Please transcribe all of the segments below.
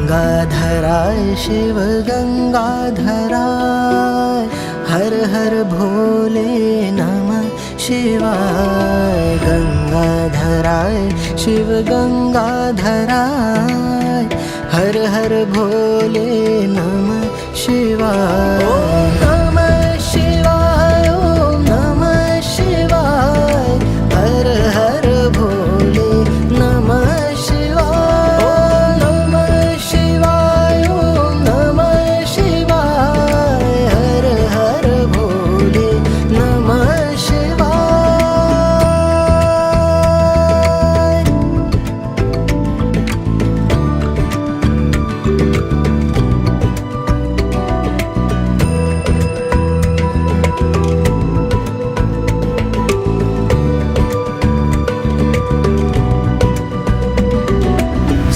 गंगाधराय शिव गंगाधराय हर हर भोले नमः शिवाय। गंगाधराय शिव गंगाधराय हर हर भोले नमः शिवाय। ओम नमः शिवाय ओम नमः शिवाय हर हर भोले नमः शिवाय। ओम नमः शिवाय ओम नमः शिवाय हर हर भोले नमः शिवाय।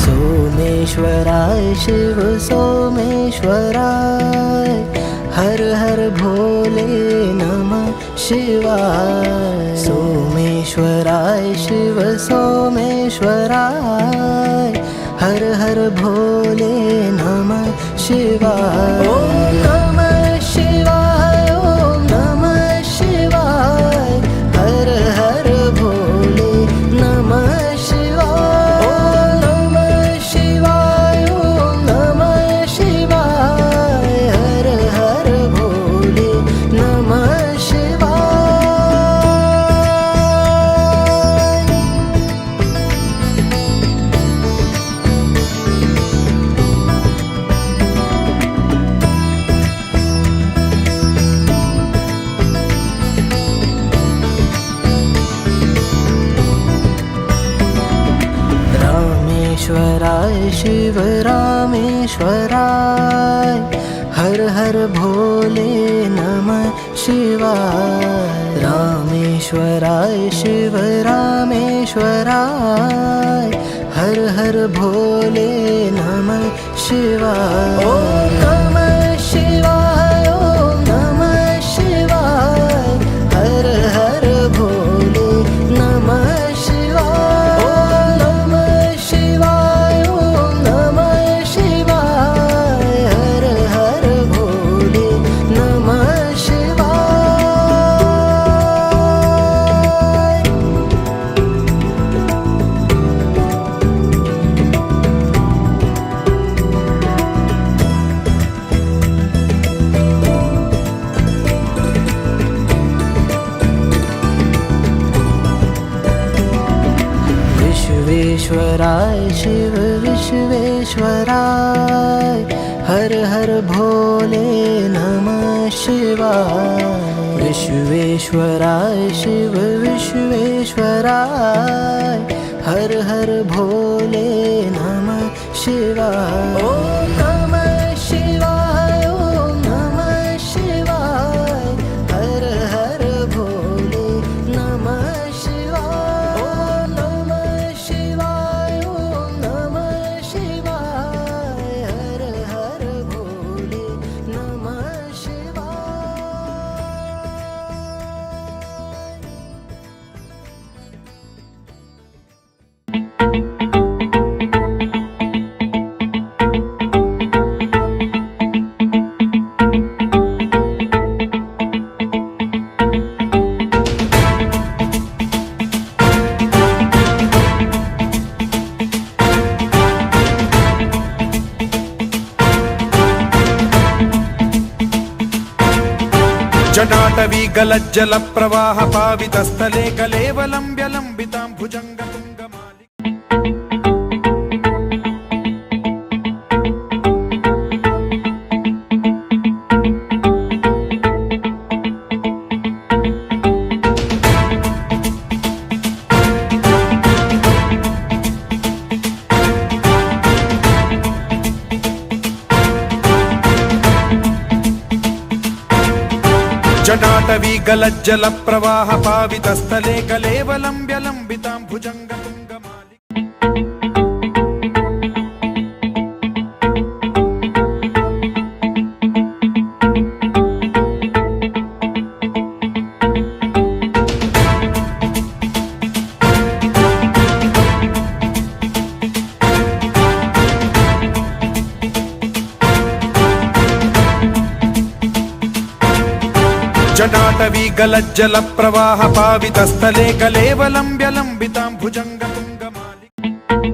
सोमेश्वराय शिव सोमेश्वराय हर हर भोले नमः शिवाय। सोमेश्वराय शिव सोमेश्वराय हर हर भोले नमः शिवाय। ओम नमः शिवाय ओम नमः शिवाय हर हर भोले नमः शिवाय। ओम नमः शिवाय ओम नमः शिवाय हर हर भोले नमः शिवाय। रामेश्वराय शिव रामेश्वराय हर हर भोले नमः शिवाय। रामेश्वराय शिव रामेश्वराय हर हर भोले नमः शिवाय। ओम नमः शिवाय ओम नमः शिवाय हर हर भोले नमः शिवाय। ओम नमः शिवाय ओम नमः शिवाय हर हर भोले नमः शिवाय। विश्वेश्वराय शिव विश्वेश्वराय हर हर भोले नमः शिवाय। विश्वेश्वराय शिव विश्वेश्वराय हर हर भोले नमः शिवाय। ओम नमः शिवाय ओम नमः शिवाय हर हर भोले नमः शिवाय। ओम नमः शिवाय ओम नमः शिवाय हर हर भोले नमः जटाटवी गलज्जल प्रवाह पावितस्थले कलेवलम्ब्य लम्बितां भुजङ्गतुङ्गमालिकाम्। जटाटवी गलज्जल प्रवाह पावितस्थले कलेवलम्ब्य लम्बितां भुजङ्गतुङ्गमालिकाम्। जटाटवी गलज्जल प्रवाह पावितस्थले कलेवलम्ब्य लम्बितां भुजङ्गतुङ्गमालिकाम्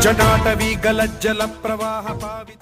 जटाटवी गलज्जल प्रवाह पावित